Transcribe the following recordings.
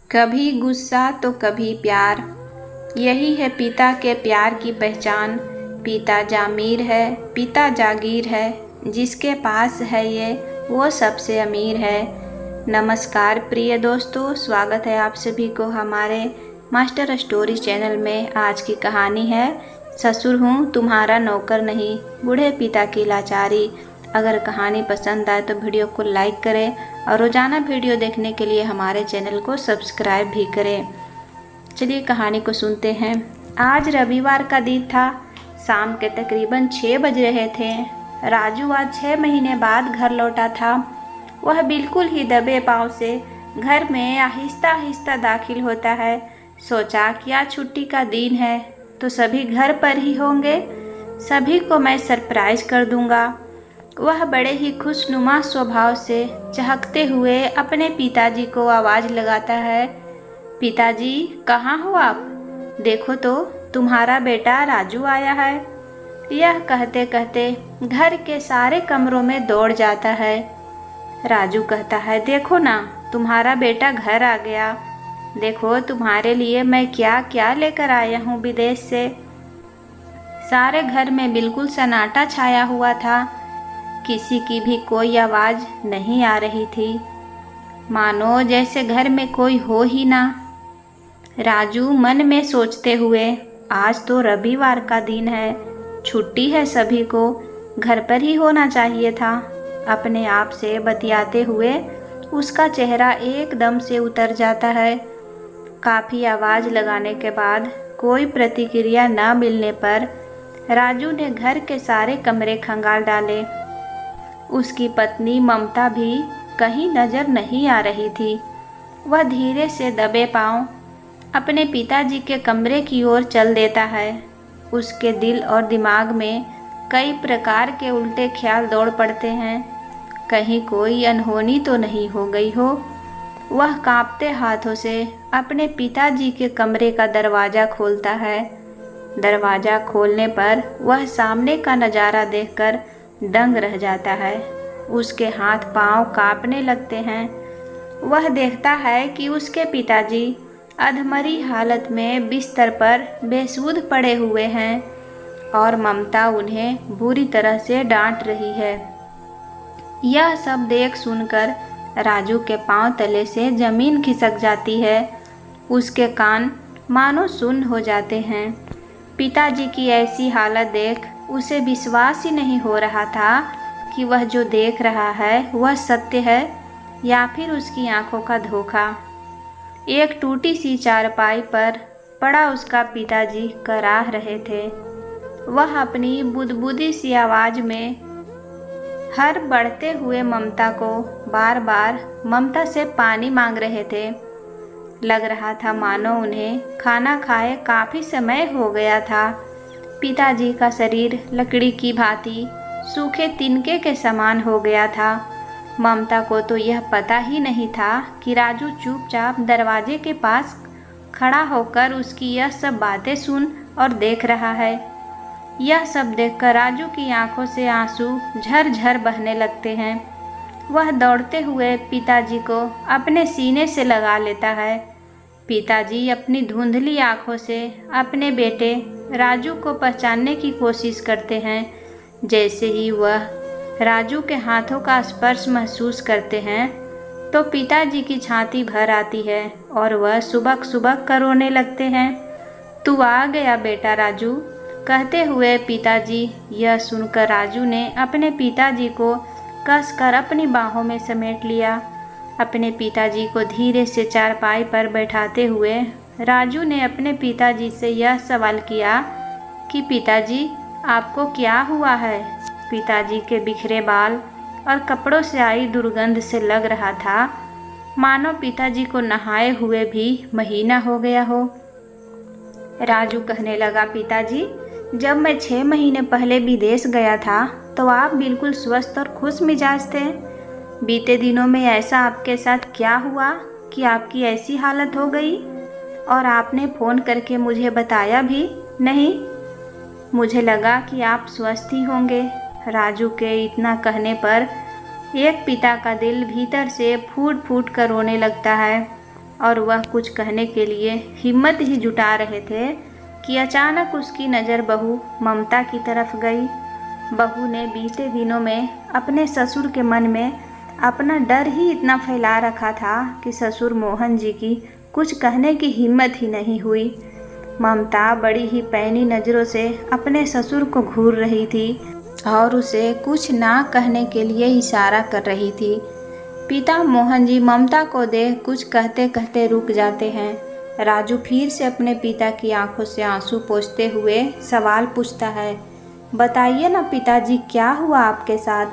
कभी गुस्सा तो कभी प्यार, यही है पिता के प्यार की पहचान। पिता जामीर है, पिता जागीर है, जिसके पास है ये वो सबसे अमीर है। नमस्कार प्रिय दोस्तों, स्वागत है आप सभी को हमारे मास्टर स्टोरी चैनल में। आज की कहानी है ससुर हूँ तुम्हारा नौकर नहीं, बूढ़े पिता की लाचारी। अगर कहानी पसंद आए तो वीडियो को लाइक करें और रोज़ाना वीडियो देखने के लिए हमारे चैनल को सब्सक्राइब भी करें। चलिए कहानी को सुनते हैं। आज रविवार का दिन था। शाम के तकरीबन 6 बज रहे थे। राजू आज 6 महीने बाद घर लौटा था। वह बिल्कुल ही दबे पाँव से घर में आहिस्ता आहिस्ता दाखिल होता है। सोचा कि आज छुट्टी का दिन है तो सभी घर पर ही होंगे, सभी को मैं सरप्राइज कर दूंगा। वह बड़े ही खुशनुमा स्वभाव से चहकते हुए अपने पिताजी को आवाज़ लगाता है, पिताजी कहाँ हो आप? देखो तो तुम्हारा बेटा राजू आया है। यह कहते कहते घर के सारे कमरों में दौड़ जाता है। राजू कहता है, देखो ना तुम्हारा बेटा घर आ गया। देखो तुम्हारे लिए मैं क्या क्या लेकर आया हूँ विदेश से। सारे घर में बिल्कुल सन्नाटा छाया हुआ था। किसी की भी कोई आवाज़ नहीं आ रही थी, मानो जैसे घर में कोई हो ही ना। राजू मन में सोचते हुए, आज तो रविवार का दिन है, छुट्टी है, सभी को घर पर ही होना चाहिए था। अपने आप से बतियाते हुए उसका चेहरा एकदम से उतर जाता है। काफ़ी आवाज़ लगाने के बाद कोई प्रतिक्रिया न मिलने पर राजू ने घर के सारे कमरे खंगाल डाले। उसकी पत्नी ममता भी कहीं नज़र नहीं आ रही थी। वह धीरे से दबे पांव अपने पिताजी के कमरे की ओर चल देता है। उसके दिल और दिमाग में कई प्रकार के उल्टे ख्याल दौड़ पड़ते हैं। कहीं कोई अनहोनी तो नहीं हो गई हो। वह कांपते हाथों से अपने पिताजी के कमरे का दरवाज़ा खोलता है। दरवाज़ा खोलने पर वह सामने का नज़ारा देखकर दंग रह जाता है। उसके हाथ पांव कांपने लगते हैं। वह देखता है कि उसके पिताजी अधमरी हालत में बिस्तर पर बेसुध पड़े हुए हैं और ममता उन्हें बुरी तरह से डांट रही है। यह सब देख सुनकर राजू के पांव तले से ज़मीन खिसक जाती है। उसके कान मानो सुन्न हो जाते हैं। पिताजी की ऐसी हालत देख उसे विश्वास ही नहीं हो रहा था कि वह जो देख रहा है वह सत्य है या फिर उसकी आंखों का धोखा। एक टूटी सी चारपाई पर पड़ा उसका पिताजी कराह रहे थे। वह अपनी बुदबुदी सी आवाज़ में हर बढ़ते हुए ममता को बार बार ममता से पानी मांग रहे थे। लग रहा था मानो उन्हें खाना खाए काफ़ी समय हो गया था। पिताजी का शरीर लकड़ी की भांति सूखे तिनके के समान हो गया था। ममता को तो यह पता ही नहीं था कि राजू चुपचाप दरवाजे के पास खड़ा होकर उसकी यह सब बातें सुन और देख रहा है। यह सब देखकर राजू की आंखों से आंसू झरझर बहने लगते हैं। वह दौड़ते हुए पिताजी को अपने सीने से लगा लेता है। पिताजी अपनी धुंधली आंखों से अपने बेटे राजू को पहचानने की कोशिश करते हैं। जैसे ही वह राजू के हाथों का स्पर्श महसूस करते हैं तो पिताजी की छाती भर आती है और वह सुबक सुबक कर रोने लगते हैं। तू आ गया बेटा राजू, कहते हुए पिताजी। यह सुनकर राजू ने अपने पिताजी को कसकर अपनी बाहों में समेट लिया। अपने पिताजी को धीरे से चारपाई पर बैठाते हुए राजू ने अपने पिताजी से यह सवाल किया कि पिताजी आपको क्या हुआ है? पिताजी के बिखरे बाल और कपड़ों से आई दुर्गंध से लग रहा था मानो पिताजी को नहाए हुए भी महीना हो गया हो। राजू कहने लगा, पिताजी जब मैं 6 महीने पहले विदेश गया था तो आप बिल्कुल स्वस्थ और खुश मिजाज थे। बीते दिनों में ऐसा आपके साथ क्या हुआ कि आपकी ऐसी हालत हो गई? और आपने फ़ोन करके मुझे बताया भी नहीं। मुझे लगा कि आप स्वस्थ ही होंगे। राजू के इतना कहने पर एक पिता का दिल भीतर से फूट फूट कर रोने लगता है। और वह कुछ कहने के लिए हिम्मत ही जुटा रहे थे कि अचानक उसकी नज़र बहू ममता की तरफ गई। बहू ने बीते दिनों में अपने ससुर के मन में अपना डर ही इतना फैला रखा था कि ससुर मोहन जी की कुछ कहने की हिम्मत ही नहीं हुई। ममता बड़ी ही पैनी नज़रों से अपने ससुर को घूर रही थी और उसे कुछ ना कहने के लिए इशारा कर रही थी। पिता मोहन जी ममता को देख कुछ कहते कहते रुक जाते हैं। राजू फिर से अपने पिता की आंखों से आंसू पोंछते हुए सवाल पूछता है, बताइए ना पिताजी, क्या हुआ आपके साथ?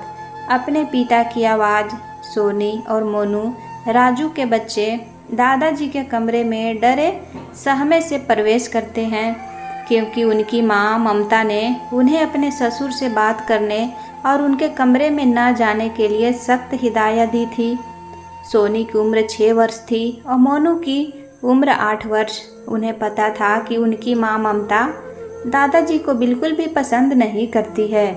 अपने पिता की आवाज़ सोनी और मोनू, राजू के बच्चे, दादाजी के कमरे में डरे सहमे से प्रवेश करते हैं, क्योंकि उनकी माँ ममता ने उन्हें अपने ससुर से बात करने और उनके कमरे में न जाने के लिए सख्त हिदायत दी थी। सोनी की उम्र 6 वर्ष थी और मोनू की उम्र 8 वर्ष। उन्हें पता था कि उनकी माँ ममता दादाजी को बिल्कुल भी पसंद नहीं करती है।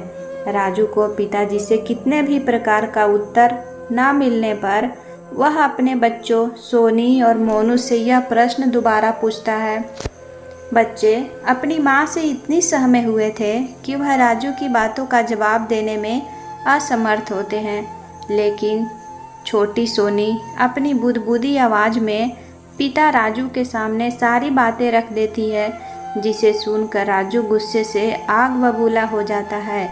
राजू को पिताजी से कितने भी प्रकार का उत्तर न मिलने पर वह अपने बच्चों सोनी और मोनू से यह प्रश्न दोबारा पूछता है। बच्चे अपनी माँ से इतनी सहमे हुए थे कि वह राजू की बातों का जवाब देने में असमर्थ होते हैं, लेकिन छोटी सोनी अपनी बुदबुदी आवाज़ में पिता राजू के सामने सारी बातें रख देती है, जिसे सुनकर राजू गुस्से से आग बबूला हो जाता है,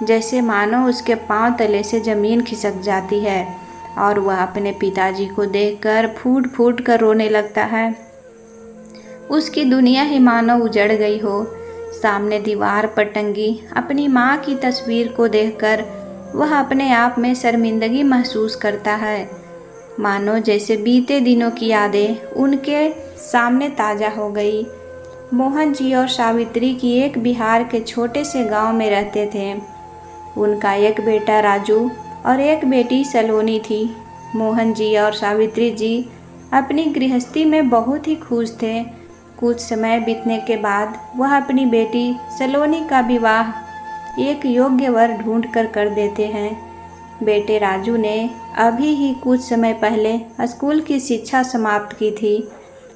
जैसे मानो उसके पांव तले से ज़मीन खिसक जाती है और वह अपने पिताजी को देखकर फूट फूट कर रोने लगता है। उसकी दुनिया ही मानो उजड़ गई हो। सामने दीवार पर टंगी अपनी माँ की तस्वीर को देखकर वह अपने आप में शर्मिंदगी महसूस करता है, मानो जैसे बीते दिनों की यादें उनके सामने ताज़ा हो गई। मोहन जी और सावित्री की एक बिहार के छोटे से गांव में रहते थे। उनका एक बेटा राजू और एक बेटी सलोनी थी। मोहन जी और सावित्री जी अपनी गृहस्थी में बहुत ही खुश थे। कुछ समय बीतने के बाद वह अपनी बेटी सलोनी का विवाह एक योग्य वर ढूंढ कर देते हैं। बेटे राजू ने अभी ही कुछ समय पहले स्कूल की शिक्षा समाप्त की थी।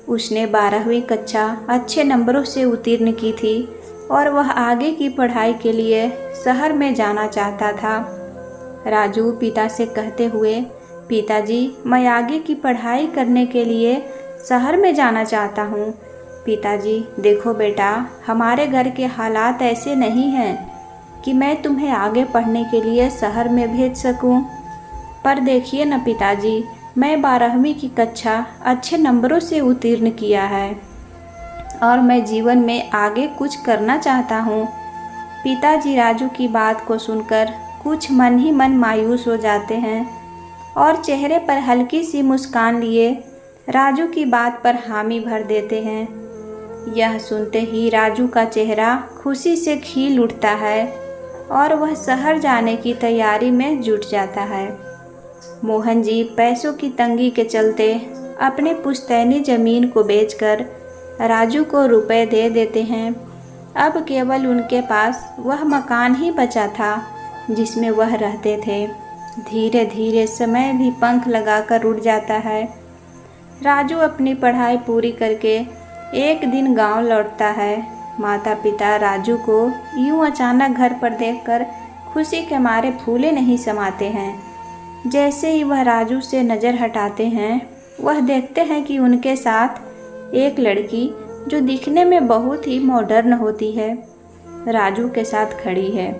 उसने 12वीं कक्षा अच्छे नंबरों से उत्तीर्ण की थी और वह आगे की पढ़ाई के लिए शहर में जाना चाहता था। राजू पिता से कहते हुए, पिताजी मैं आगे की पढ़ाई करने के लिए शहर में जाना चाहता हूँ। पिताजी देखो बेटा, हमारे घर के हालात ऐसे नहीं हैं कि मैं तुम्हें आगे पढ़ने के लिए शहर में भेज सकूं। पर देखिए न पिताजी, मैं 12वीं की कक्षा अच्छे नंबरों से उत्तीर्ण किया है और मैं जीवन में आगे कुछ करना चाहता हूँ। पिताजी राजू की बात को सुनकर कुछ मन ही मन मायूस हो जाते हैं और चेहरे पर हल्की सी मुस्कान लिए राजू की बात पर हामी भर देते हैं। यह सुनते ही राजू का चेहरा खुशी से खिल उठता है और वह शहर जाने की तैयारी में जुट जाता है। मोहन जी पैसों की तंगी के चलते अपने पुश्तैनी ज़मीन को बेचकर राजू को रुपए दे देते हैं। अब केवल उनके पास वह मकान ही बचा था जिसमें वह रहते थे। धीरे धीरे समय भी पंख लगाकर उड़ जाता है। राजू अपनी पढ़ाई पूरी करके एक दिन गांव लौटता है। माता पिता राजू को यूं अचानक घर पर देखकर खुशी के मारे फूले नहीं समाते हैं। जैसे ही वह राजू से नज़र हटाते हैं, वह देखते हैं कि उनके साथ एक लड़की जो दिखने में बहुत ही मॉडर्न होती है, राजू के साथ खड़ी है।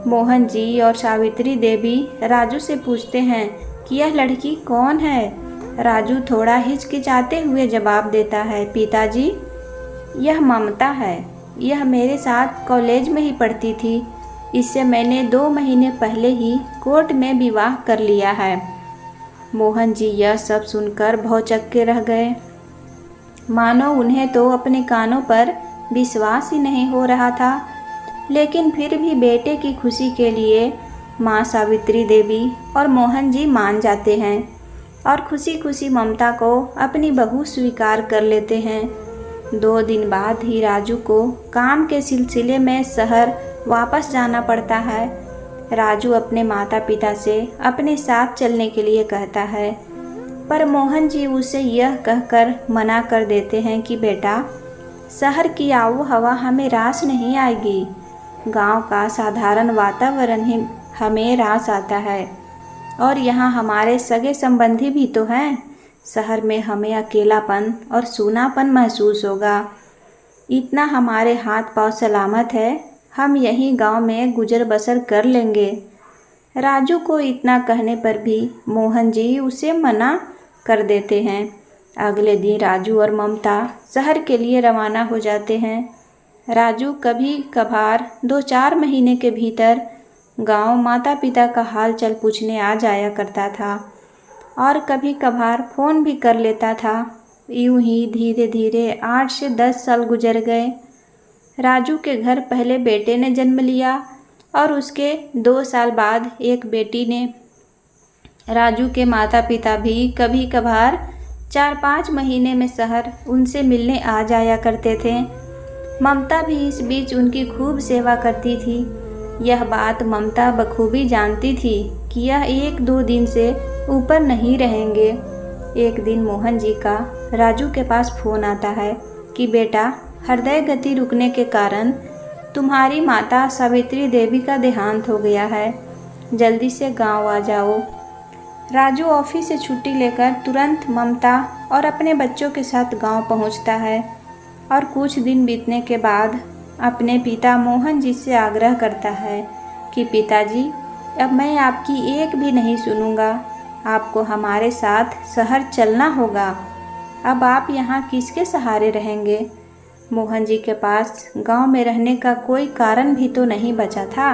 मोहन जी और सावित्री देवी राजू से पूछते हैं कि यह लड़की कौन है। राजू थोड़ा हिचकिचाते हुए जवाब देता है, पिताजी यह ममता है। यह मेरे साथ कॉलेज में ही पढ़ती थी। इससे मैंने 2 महीने पहले ही कोर्ट में विवाह कर लिया है। मोहन जी यह सब सुनकर भौचक्के रह गए, मानो उन्हें तो अपने कानों पर विश्वास ही नहीं हो रहा था। लेकिन फिर भी बेटे की खुशी के लिए माँ सावित्री देवी और मोहन जी मान जाते हैं और खुशी खुशी ममता को अपनी बहू स्वीकार कर लेते हैं। 2 दिन बाद ही राजू को काम के सिलसिले में शहर वापस जाना पड़ता है। राजू अपने माता पिता से अपने साथ चलने के लिए कहता है। पर मोहन जी उसे यह कहकर मना कर देते हैं कि बेटा, शहर की आबो हवा हमें रास नहीं आएगी। गांव का साधारण वातावरण ही हमें रास आता है। और यहाँ हमारे सगे संबंधी भी तो हैं। शहर में हमें अकेलापन और सूनापन महसूस होगा। इतना हमारे हाथ पांव सलामत है, हम यहीं गांव में गुजर बसर कर लेंगे। राजू को इतना कहने पर भी मोहन जी उसे मना कर देते हैं। अगले दिन राजू और ममता शहर के लिए रवाना हो जाते हैं। राजू कभी कभार 2-4 महीने के भीतर गांव माता पिता का हाल चाल पूछने आ जाया करता था और कभी कभार फ़ोन भी कर लेता था। यूं ही धीरे धीरे 8 से 10 साल गुजर गए। राजू के घर पहले बेटे ने जन्म लिया और उसके 2 साल बाद एक बेटी ने। राजू के माता पिता भी कभी कभार 4-5 महीने में शहर उनसे मिलने आ जाया करते थे। ममता भी इस बीच उनकी खूब सेवा करती थी। यह बात ममता बखूबी जानती थी कि यह 1-2 दिन से ऊपर नहीं रहेंगे। एक दिन मोहन जी का राजू के पास फ़ोन आता है कि बेटा, हृदय गति रुकने के कारण तुम्हारी माता सावित्री देवी का देहांत हो गया है, जल्दी से गांव आ जाओ। राजू ऑफिस से छुट्टी लेकर तुरंत ममता और अपने बच्चों के साथ गांव पहुंचता है और कुछ दिन बीतने के बाद अपने पिता मोहन जी से आग्रह करता है कि पिताजी, अब मैं आपकी एक भी नहीं सुनूंगा। आपको हमारे साथ शहर चलना होगा। अब आप यहाँ किसके सहारे रहेंगे? मोहन जी के पास गांव में रहने का कोई कारण भी तो नहीं बचा था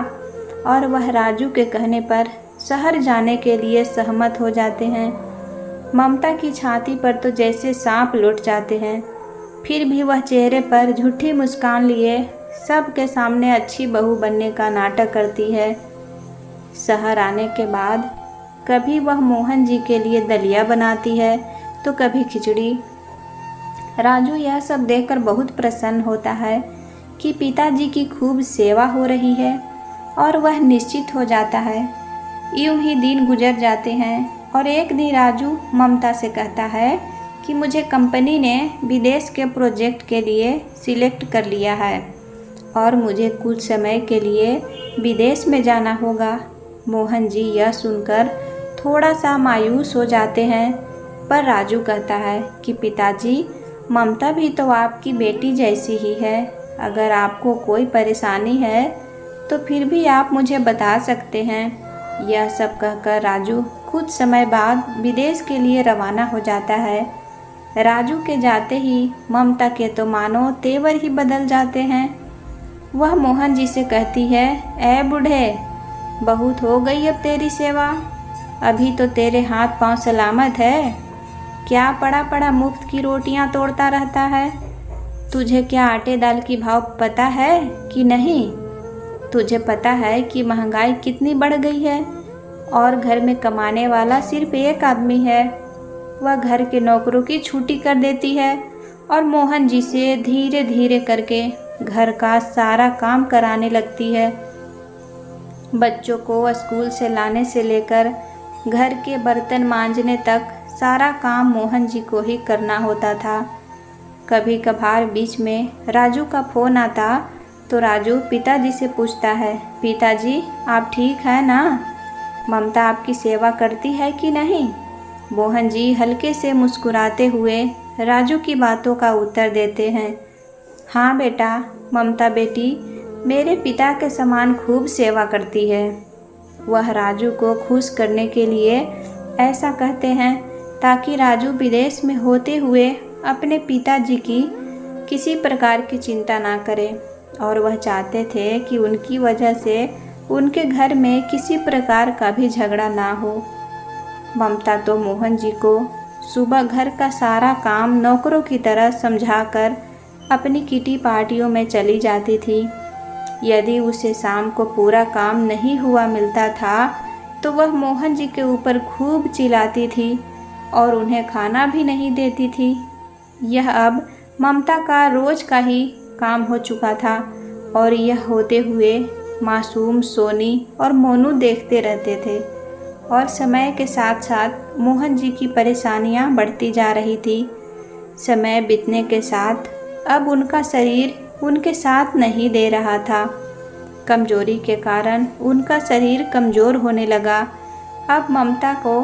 और वह राजू के कहने पर शहर जाने के लिए सहमत हो जाते हैं। ममता की छाती पर तो जैसे सांप लौट जाते हैं, फिर भी वह चेहरे पर झूठी मुस्कान लिए सबके सामने अच्छी बहू बनने का नाटक करती है। शहर आने के बाद कभी वह मोहन जी के लिए दलिया बनाती है तो कभी खिचड़ी। राजू यह सब देखकर बहुत प्रसन्न होता है कि पिताजी की खूब सेवा हो रही है और वह निश्चित हो जाता है। यूं ही दिन गुजर जाते हैं और एक दिन राजू ममता से कहता है कि मुझे कंपनी ने विदेश के प्रोजेक्ट के लिए सिलेक्ट कर लिया है और मुझे कुछ समय के लिए विदेश में जाना होगा। मोहन जी यह सुनकर थोड़ा सा मायूस हो जाते हैं, पर राजू कहता है कि पिताजी, ममता भी तो आपकी बेटी जैसी ही है। अगर आपको कोई परेशानी है तो फिर भी आप मुझे बता सकते हैं। यह सब कहकर राजू कुछ समय बाद विदेश के लिए रवाना हो जाता है। राजू के जाते ही ममता के तो मानो तेवर ही बदल जाते हैं। वह मोहन जी से कहती है, ऐ बूढ़े, बहुत हो गई अब तेरी सेवा। अभी तो तेरे हाथ पांव सलामत है। क्या पड़ा पड़ा मुफ्त की रोटियां तोड़ता रहता है? तुझे क्या आटे दाल की भाव पता है कि नहीं? तुझे पता है कि महंगाई कितनी बढ़ गई है और घर में कमाने वाला सिर्फ एक आदमी है। वह घर के नौकरों की छुट्टी कर देती है और मोहन जी से धीरे धीरे करके घर का सारा काम कराने लगती है। बच्चों को स्कूल से लाने से लेकर घर के बर्तन मांजने तक सारा काम मोहन जी को ही करना होता था। कभी कभार बीच में राजू का फ़ोन आता तो राजू पिताजी से पूछता है, पिताजी आप ठीक है ना? ममता आपकी सेवा करती है कि नहीं? मोहन जी हल्के से मुस्कुराते हुए राजू की बातों का उत्तर देते हैं, हाँ बेटा, ममता बेटी मेरे पिता के समान खूब सेवा करती है। वह राजू को खुश करने के लिए ऐसा कहते हैं ताकि राजू विदेश में होते हुए अपने पिताजी की किसी प्रकार की चिंता ना करे और वह चाहते थे कि उनकी वजह से उनके घर में किसी प्रकार का भी झगड़ा ना हो। ममता तो मोहन जी को सुबह घर का सारा काम नौकरों की तरह समझाकर अपनी किटी पार्टियों में चली जाती थी। यदि उसे शाम को पूरा काम नहीं हुआ मिलता था तो वह मोहन जी के ऊपर खूब चिल्लाती थी और उन्हें खाना भी नहीं देती थी। यह अब ममता का रोज का ही काम हो चुका था और यह होते हुए मासूम सोनी और मोनू देखते रहते थे। और समय के साथ साथ मोहन जी की परेशानियां बढ़ती जा रही थी। समय बीतने के साथ अब उनका शरीर उनके साथ नहीं दे रहा था। कमजोरी के कारण उनका शरीर कमज़ोर होने लगा। अब ममता को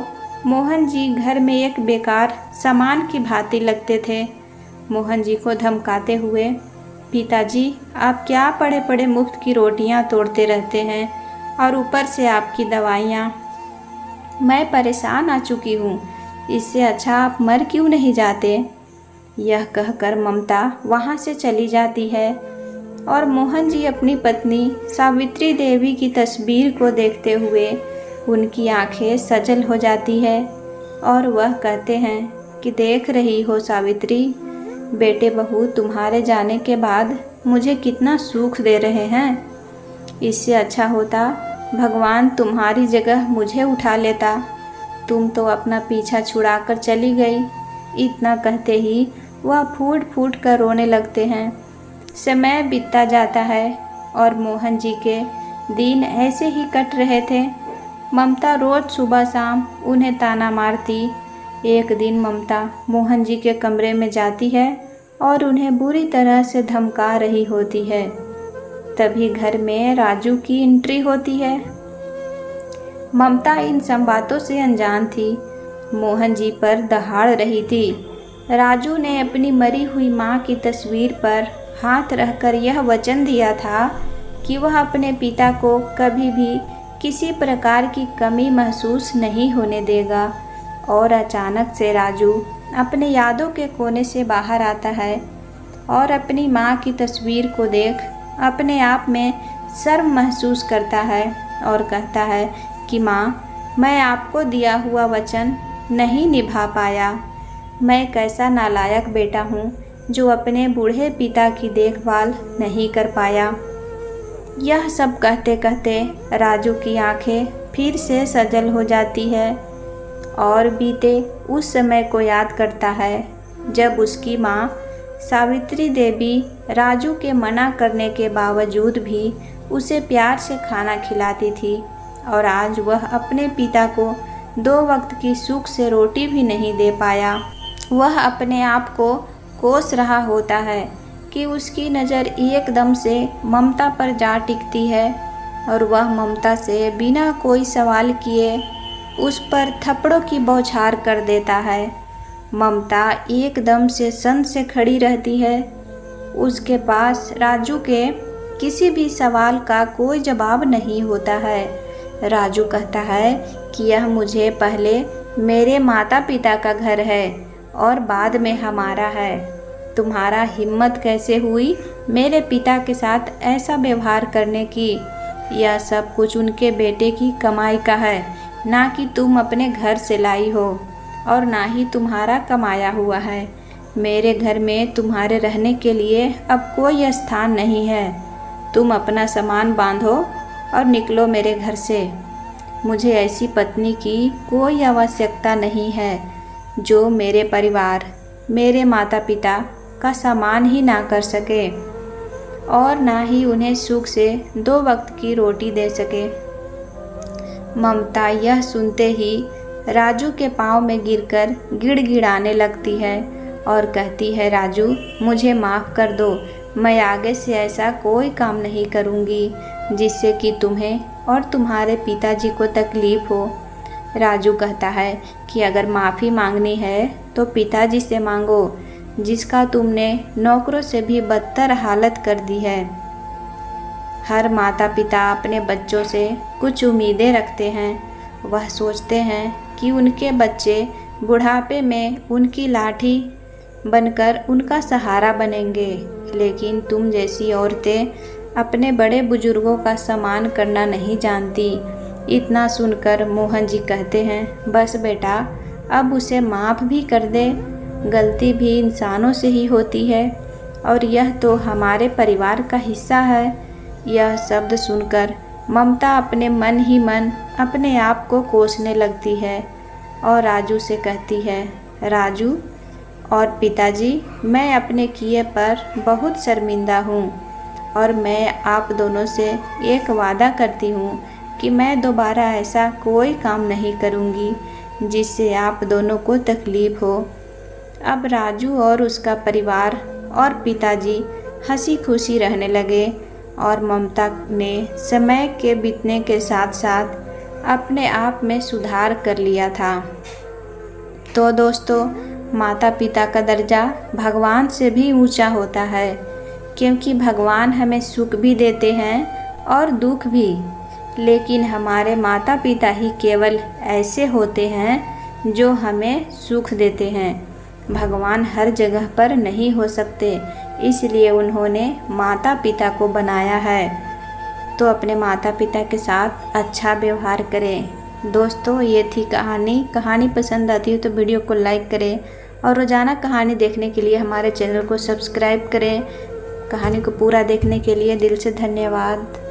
मोहन जी घर में एक बेकार सामान की भांति लगते थे। मोहन जी को धमकाते हुए, पिताजी आप क्या पड़े पड़े मुफ्त की रोटियां तोड़ते रहते हैं और ऊपर से आपकी दवाइयाँ। मैं परेशान आ चुकी हूँ, इससे अच्छा आप मर क्यों नहीं जाते। यह कहकर ममता वहाँ से चली जाती है और मोहन जी अपनी पत्नी सावित्री देवी की तस्वीर को देखते हुए उनकी आंखें सजल हो जाती है और वह कहते हैं कि देख रही हो सावित्री, बेटे बहू तुम्हारे जाने के बाद मुझे कितना सुख दे रहे हैं। इससे अच्छा होता भगवान तुम्हारी जगह मुझे उठा लेता। तुम तो अपना पीछा छुड़ाकर चली गई। इतना कहते ही वह फूट फूट कर रोने लगते हैं। समय बीतता जाता है और मोहन जी के दिन ऐसे ही कट रहे थे। ममता रोज़ सुबह शाम उन्हें ताना मारती। एक दिन ममता मोहन जी के कमरे में जाती है और उन्हें बुरी तरह से धमका रही होती है। तभी घर में राजू की एंट्री होती है। ममता इन सब बातों से अनजान थी। मोहन जी पर दहाड़ रही थी। राजू ने अपनी मरी हुई माँ की तस्वीर पर हाथ रखकर यह वचन दिया था कि वह अपने पिता को कभी भी किसी प्रकार की कमी महसूस नहीं होने देगा। और अचानक से राजू अपने यादों के कोने से बाहर आता है और अपनी माँ की तस्वीर को देख अपने आप में शर्म महसूस करता है और कहता है कि माँ, मैं आपको दिया हुआ वचन नहीं निभा पाया। मैं कैसा नालायक बेटा हूँ जो अपने बूढ़े पिता की देखभाल नहीं कर पाया। यह सब कहते कहते राजू की आंखें फिर से सजल हो जाती है और बीते उस समय को याद करता है जब उसकी माँ सावित्री देवी राजू के मना करने के बावजूद भी उसे प्यार से खाना खिलाती थी। और आज वह अपने पिता को 2 वक्त की सुख से रोटी भी नहीं दे पाया। वह अपने आप को कोस रहा होता है कि उसकी नज़र एकदम से ममता पर जा टिकती है और वह ममता से बिना कोई सवाल किए उस पर थप्पड़ों की बौछार कर देता है। ममता एकदम से सन से खड़ी रहती है। उसके पास राजू के किसी भी सवाल का कोई जवाब नहीं होता है। राजू कहता है कि यह मुझे पहले मेरे माता पिता का घर है और बाद में हमारा है। तुम्हारा हिम्मत कैसे हुई मेरे पिता के साथ ऐसा व्यवहार करने की। यह सब कुछ उनके बेटे की कमाई का है, ना कि तुम अपने घर से लाई हो और ना ही तुम्हारा कमाया हुआ है। मेरे घर में तुम्हारे रहने के लिए अब कोई स्थान नहीं है। तुम अपना सामान बांधो और निकलो मेरे घर से। मुझे ऐसी पत्नी की कोई आवश्यकता नहीं है जो मेरे परिवार, मेरे माता पिता का सामान ही ना कर सके और ना ही उन्हें सुख से 2 वक्त की रोटी दे सके। ममता यह सुनते ही राजू के पाँव में गिरकर गिड़गिड़ाने लगती है और कहती है, राजू मुझे माफ़ कर दो। मैं आगे से ऐसा कोई काम नहीं करूँगी जिससे कि तुम्हें और तुम्हारे पिताजी को तकलीफ़ हो। राजू कहता है कि अगर माफ़ी मांगनी है तो पिताजी से मांगो, जिसका तुमने नौकरों से भी बदतर हालत कर दी है। हर माता पिता अपने बच्चों से कुछ उम्मीदें रखते हैं। वह सोचते हैं कि उनके बच्चे बुढ़ापे में उनकी लाठी बनकर उनका सहारा बनेंगे, लेकिन तुम जैसी औरतें अपने बड़े बुजुर्गों का सम्मान करना नहीं जानती। इतना सुनकर मोहन जी कहते हैं, बस बेटा अब उसे माफ़ भी कर दे। गलती भी इंसानों से ही होती है और यह तो हमारे परिवार का हिस्सा है। यह शब्द सुनकर ममता अपने मन ही मन अपने आप को कोसने लगती है और राजू से कहती है, राजू और पिताजी, मैं अपने किए पर बहुत शर्मिंदा हूँ और मैं आप दोनों से एक वादा करती हूँ कि मैं दोबारा ऐसा कोई काम नहीं करूँगी जिससे आप दोनों को तकलीफ़ हो। अब राजू और उसका परिवार और पिताजी हंसी खुशी रहने लगे और ममता ने समय के बीतने के साथ साथ अपने आप में सुधार कर लिया था। तो दोस्तों, माता पिता का दर्जा भगवान से भी ऊंचा होता है, क्योंकि भगवान हमें सुख भी देते हैं और दुख भी, लेकिन हमारे माता पिता ही केवल ऐसे होते हैं जो हमें सुख देते हैं। भगवान हर जगह पर नहीं हो सकते, इसलिए उन्होंने माता पिता को बनाया है। तो अपने माता पिता के साथ अच्छा व्यवहार करें। दोस्तों, ये थी कहानी पसंद आती है तो वीडियो को लाइक करें और रोज़ाना कहानी देखने के लिए हमारे चैनल को सब्सक्राइब करें। कहानी को पूरा देखने के लिए दिल से धन्यवाद।